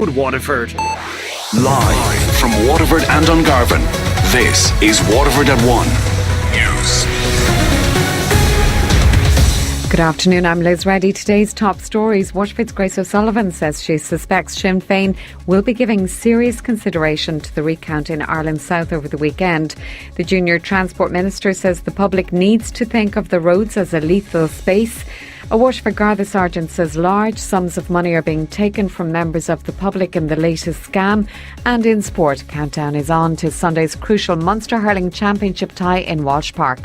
with Waterford. Live from Waterford and Dungarvan, this is Waterford at 1 News. Good afternoon, I'm Liz Reddy. Today's top stories. Waterford's Grace O'Sullivan says she suspects Sinn Féin will be giving serious consideration to the recount in Ireland South over the weekend. The Junior Transport Minister says the public needs to think of the roads as a lethal space. A Waterford Garda Sergeant says large sums of money are being taken from members of the public in the latest scam. And in sport, countdown is on to Sunday's crucial Munster Hurling Championship tie in Walsh Park.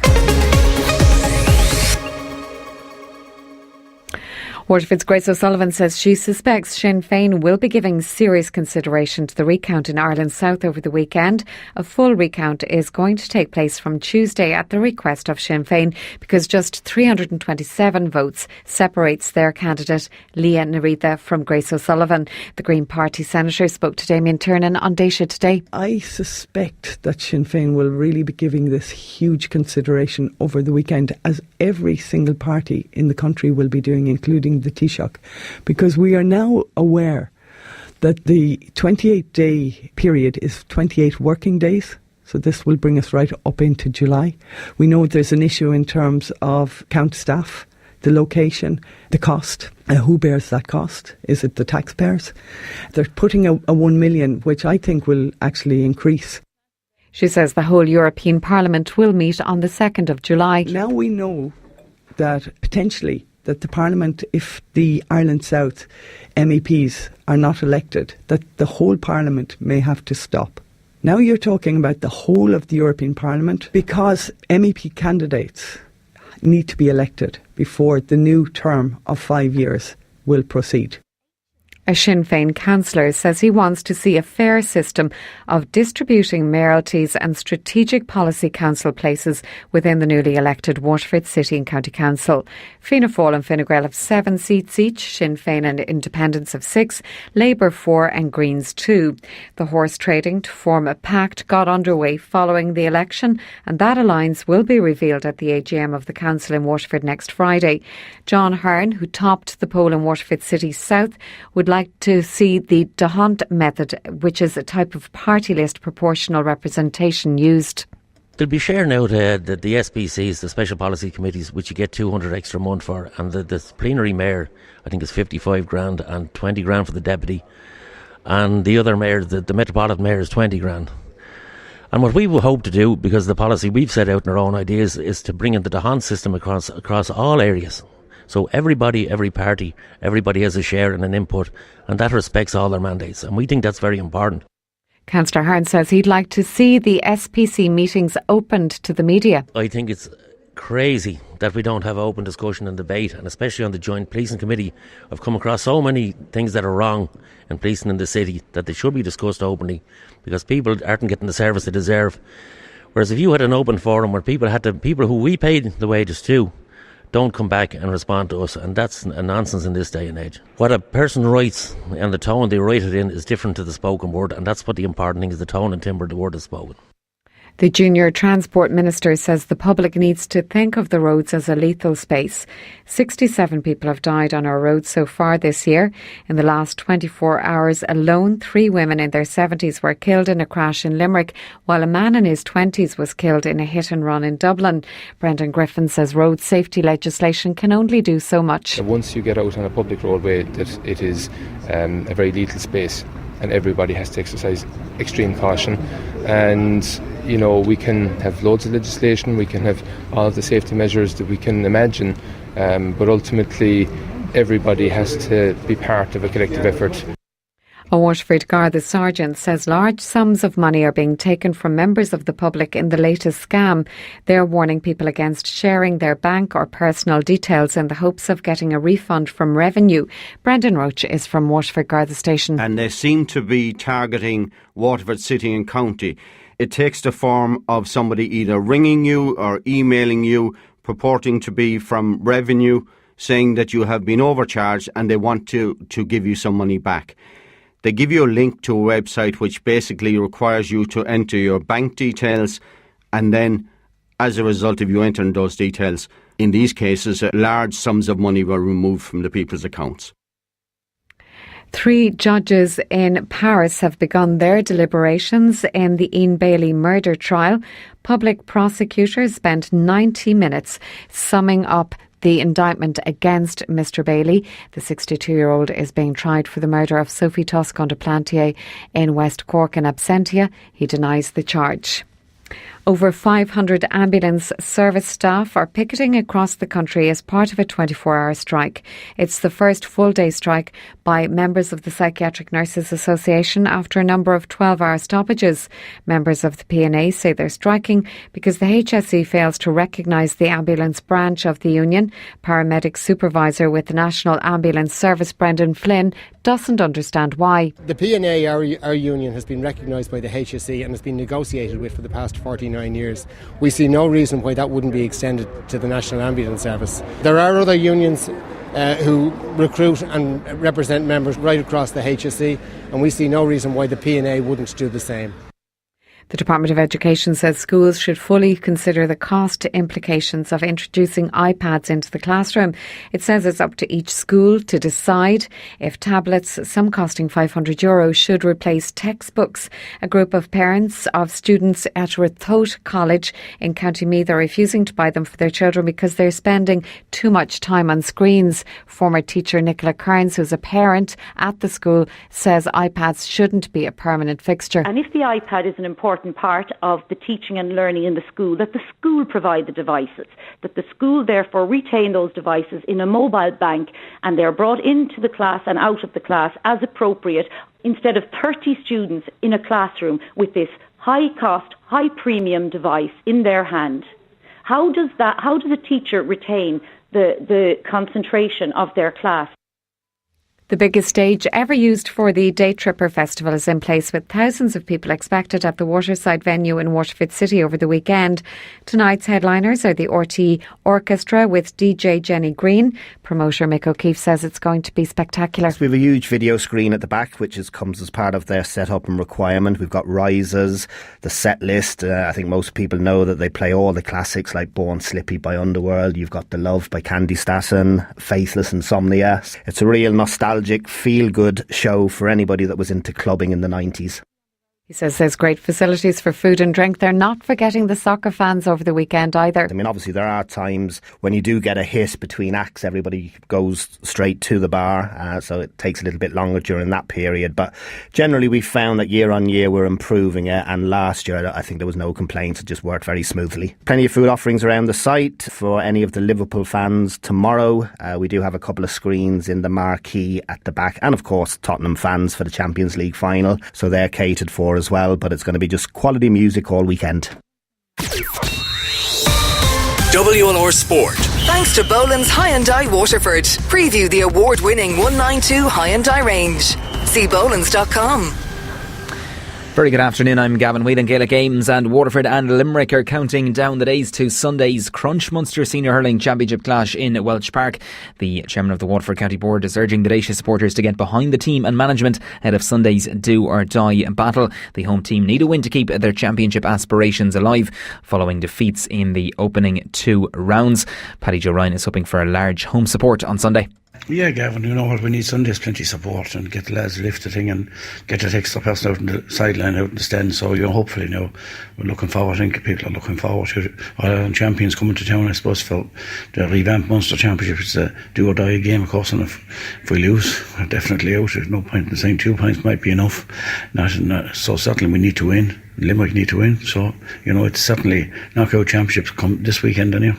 Waterford's Grace O'Sullivan says she suspects Sinn Féin will be giving serious consideration to the recount in Ireland South over the weekend. A full recount is going to take place from Tuesday at the request of Sinn Féin because just 327 votes separates their candidate Leah Naritha from Grace O'Sullivan. The Green Party senator spoke to Damien Tiernan on Daisha today. I suspect that Sinn Féin will really be giving this huge consideration over the weekend, as every single party in the country will be doing, including the Taoiseach, because we are now aware that the 28-day period is 28 working days. So this will bring us right up into July. We know there's an issue in terms of count staff, the location, the cost. Who bears that cost? Is it the taxpayers? They're putting a 1 million, which I think will actually increase. She says the whole European Parliament will meet on the 2nd of July. Now we know that potentially that the Parliament, if the Ireland South MEPs are not elected, that the whole Parliament may have to stop. Now you're talking about the whole of the European Parliament, because MEP candidates need to be elected before the new term of 5 years will proceed. A Sinn Féin councillor says he wants to see a fair system of distributing mayoralties and strategic policy council places within the newly elected Waterford City and County Council. Fianna Fáil and Fine Gael have 7 seats each, Sinn Féin and Independents have 6, Labour 4 and Greens 2. The horse trading to form a pact got underway following the election, and that alliance will be revealed at the AGM of the Council in Waterford next Friday. John Hearn, who topped the poll in Waterford City South, would like to see the D'Hunt method, which is a type of party list proportional representation, used. There'll be share now that the SPCs, the Special Policy Committees, which you get 200 extra a month for, and the plenary mayor, I think, is 55 grand and 20 grand for the deputy, and the other mayor, the Metropolitan Mayor, is 20 grand. And what we will hope to do, because the policy we've set out in our own ideas, is to bring in the D'Hunt system across all areas. So everybody, every party, everybody has a share and an input, and that respects all their mandates. And we think that's very important. Councillor Hearn says he'd like to see the SPC meetings opened to the media. I think it's crazy that we don't have open discussion and debate, and especially on the Joint Policing Committee. I've come across so many things that are wrong in policing in the city that they should be discussed openly, because people aren't getting the service they deserve. Whereas if you had an open forum where people who we paid the wages to, don't come back and respond to us, and that's a nonsense in this day and age. What a person writes and the tone they write it in is different to the spoken word, and that's what the important thing is, the tone and timbre the word is spoken. The Junior Transport Minister says the public needs to think of the roads as a lethal space. 67 people have died on our roads so far this year. In the last 24 hours alone, 3 women in their 70s were killed in a crash in Limerick, while a man in his 20s was killed in a hit and run in Dublin. Brendan Griffin says road safety legislation can only do so much. Once you get out on a public roadway, that it is a very lethal space, and everybody has to exercise extreme caution. And you know, we can have loads of legislation, we can have all of the safety measures that we can imagine, but ultimately everybody has to be part of a collective effort. A Waterford Garda Sergeant says large sums of money are being taken from members of the public in the latest scam. They're warning people against sharing their bank or personal details in the hopes of getting a refund from revenue. Brendan Roach is from Waterford Garda Station. And they seem to be targeting Waterford City and County. It takes the form of somebody either ringing you or emailing you, purporting to be from revenue, saying that you have been overcharged and they want to give you some money back. They give you a link to a website which basically requires you to enter your bank details, and then as a result of you entering those details, in these cases large sums of money were removed from the people's accounts. 3 judges in Paris have begun their deliberations in the Ian Bailey murder trial. Public prosecutors spent 90 minutes summing up the indictment against Mr Bailey. The 62-year-old is being tried for the murder of Sophie Toscan de Plantier in West Cork in absentia. He denies the charge. Over 500 ambulance service staff are picketing across the country as part of a 24-hour strike. It's the first full-day strike by members of the Psychiatric Nurses Association after a number of 12-hour stoppages. Members of the P&A say they're striking because the HSE fails to recognise the ambulance branch of the union. Paramedic supervisor with the National Ambulance Service, Brendan Flynn, doesn't understand why. The P&A, our union, has been recognised by the HSE and has been negotiated with for the past 49 years. We see no reason why that wouldn't be extended to the National Ambulance Service. There are other unions who recruit and represent members right across the HSE, and we see no reason why the P&A wouldn't do the same. The Department of Education says schools should fully consider the cost implications of introducing iPads into the classroom. It says it's up to each school to decide if tablets, some costing €500, should replace textbooks. A group of parents of students at Ratoath College in County Meath are refusing to buy them for their children because they're spending too much time on screens. Former teacher Nicola Kearns, who's a parent at the school, says iPads shouldn't be a permanent fixture. And if the iPad is an important part of the teaching and learning in the school, that the school provide the devices, that the school therefore retain those devices in a mobile bank, and they're brought into the class and out of the class as appropriate, instead of 30 students in a classroom with this high cost, high premium device in their hand. How does a teacher retain the concentration of their class? The biggest stage ever used for the Day Tripper Festival is in place, with thousands of people expected at the Waterside venue in Waterford City over the weekend. Tonight's headliners are the RT Orchestra with DJ Jenny Green. Promoter Mick O'Keefe says it's going to be spectacular. We have a huge video screen at the back, which comes as part of their setup and requirement. We've got risers, the set list. I think most people know that they play all the classics like Born Slippy by Underworld. You've got The Love by Candy Stassen, Faithless Insomnia. It's a real nostalgic, feel-good show for anybody that was into clubbing in the 90s. He says there's great facilities for food and drink. They're not forgetting the soccer fans over the weekend either. I mean, obviously there are times when you do get a hit between acts, everybody goes straight to the bar, so it takes a little bit longer during that period. But generally we found that year on year we're improving it, and last year I think there was no complaints. It just worked very smoothly. Plenty of food offerings around the site for any of the Liverpool fans tomorrow. We do have a couple of screens in the marquee at the back, and of course Tottenham fans for the Champions League final, so they're catered for as well, but it's going to be just quality music all weekend. WLR Sport. Thanks to Boland's Hyundai Waterford. Preview the award-winning 192 Hyundai range. See bolands.com. Very good afternoon, I'm Gavin. Whelan. Gaelic Games and Waterford and Limerick are counting down the days to Sunday's Crunch Munster Senior Hurling Championship clash in Welch Park. The chairman of the Waterford County Board is urging the Dacia supporters to get behind the team and management ahead of Sunday's do or die battle. The home team need a win to keep their championship aspirations alive following defeats in the opening 2 rounds. Paddy Joe Ryan is hoping for a large home support on Sunday. Yeah, Gavin, you know what we need Sunday is plenty of support, and get the lads to lift the thing and get that extra person out in the sideline, out in the stand. So, you know, hopefully now we're looking forward. I think people are looking forward to Ireland champions coming to town, I suppose, for the revamped Munster Championship. It's a do or die game, of course, and if we lose, we're definitely out. There's no point in saying 2 points might be enough. So certainly we need to win. Limerick need to win. So, you know, it's certainly knockout championships come this weekend anyway.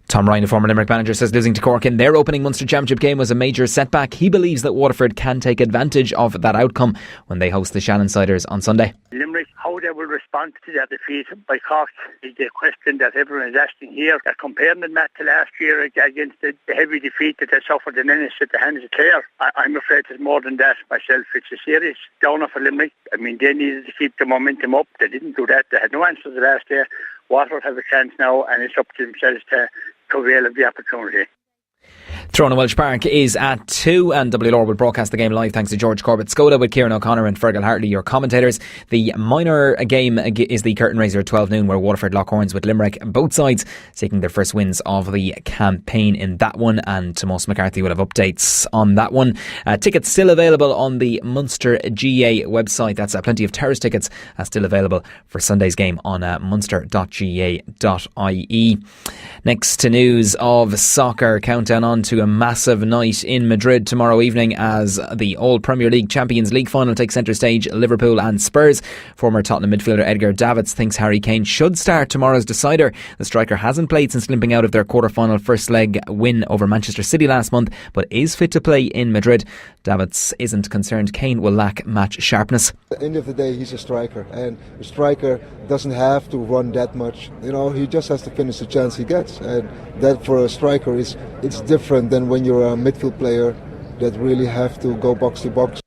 Tom Ryan, a former Limerick manager, says losing to Cork in their opening Munster Championship game was a major setback. He believes that Waterford can take advantage of that outcome when they host the Shannonsiders on Sunday. Limerick, how they will respond to that defeat by Cork is the question that everyone is asking here. They're comparing the match to last year against the heavy defeat that they suffered in Ennis at the hands of Clare. I'm afraid it's more than that myself. It's a serious downer for Limerick. I mean, they needed to keep the momentum up. They didn't do that. They had no answers the last day. Waterford have a chance now, and it's up to themselves to avail of the opportunity. Throne in Welsh Park is at 2 and WLR will broadcast the game live thanks to George Corbett Skoda with Kieran O'Connor and Fergal Hartley, your commentators. The minor game is the curtain raiser at 12 noon where Waterford lock horns with Limerick, both sides taking their first wins of the campaign in that one, and Tomas McCarthy will have updates on that one. Tickets still available on the Munster GA website. That's plenty of terrace tickets still available for Sunday's game on munster.ga.ie. Next to news of soccer, countdown on to a massive night in Madrid tomorrow evening as the All Premier League Champions League final takes centre stage. Liverpool and Spurs. Former Tottenham midfielder Edgar Davids thinks Harry Kane should start tomorrow's decider. The striker hasn't played since limping out of their quarter-final first leg win over Manchester City last month, but is fit to play in Madrid. Davids isn't concerned Kane will lack match sharpness. At the end of the day, he's a striker, and a striker doesn't have to run that much. He just has to finish the chance he gets, and that for a striker it's different than when you're a midfield player that really have to go box to box.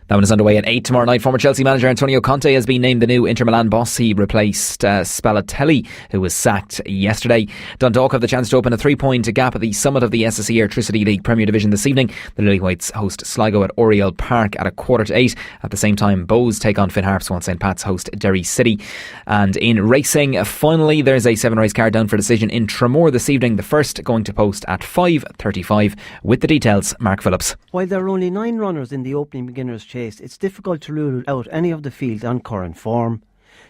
That one is underway at 8 tomorrow night. Former Chelsea manager Antonio Conte has been named the new Inter Milan boss. He replaced Spalletti, who was sacked yesterday. Dundalk have the chance to open a 3-point gap at the summit of the SSE Electricity League Premier Division this evening. The Lily Whites host Sligo at Oriel Park at 7:45. At the same time, Bows take on Finn Harps while St Pat's host Derry City. And in racing, finally, there's a 7-race card down for decision in Tramore this evening. The first going to post at 5:35. With the details, Mark Phillips. While there are only 9 runners in the opening beginners chase, it's difficult to rule out any of the field on current form.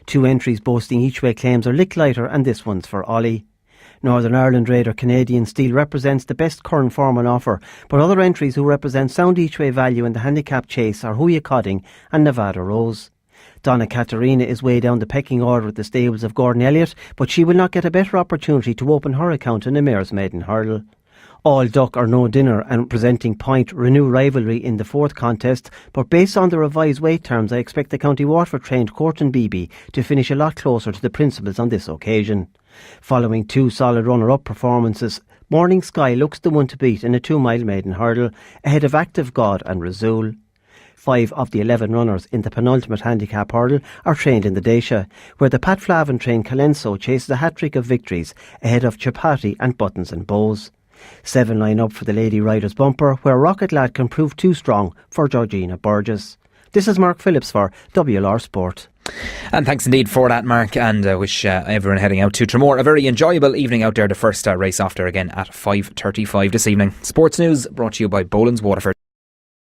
2 entries boasting each way claims are Lick Lighter and this one's for Ollie. Northern Ireland Raider Canadian Steel represents the best current form on offer, but other entries who represent sound each way value in the handicap chase are Huya Codding and Nevada Rose. Donna Katerina is way down the pecking order at the stables of Gordon Elliott, but she will not get a better opportunity to open her account in the Mare's Maiden Hurdle. All Duck or No Dinner and presenting Point renew rivalry in the 4th contest, but based on the revised weight terms I expect the County Waterford trained Courtney Beebe to finish a lot closer to the principals on this occasion. Following 2 solid runner-up performances, Morning Sky looks the one to beat in a 2-mile maiden hurdle, ahead of Active God and Razul. 5 of the 11 runners in the penultimate handicap hurdle are trained in the Dacia, where the Pat Flavin trained Calenso chases a hat-trick of victories ahead of Chapati and Buttons and Bows. 7 line up for the Lady Riders bumper, where Rocket Lad can prove too strong for Georgina Burgess. This is Mark Phillips for WLR Sport. And thanks indeed for that, Mark, and wish everyone heading out to Tramore a very enjoyable evening out there. The first race off there again at 5:35 this evening. Sports news brought to you by Boland's Waterford.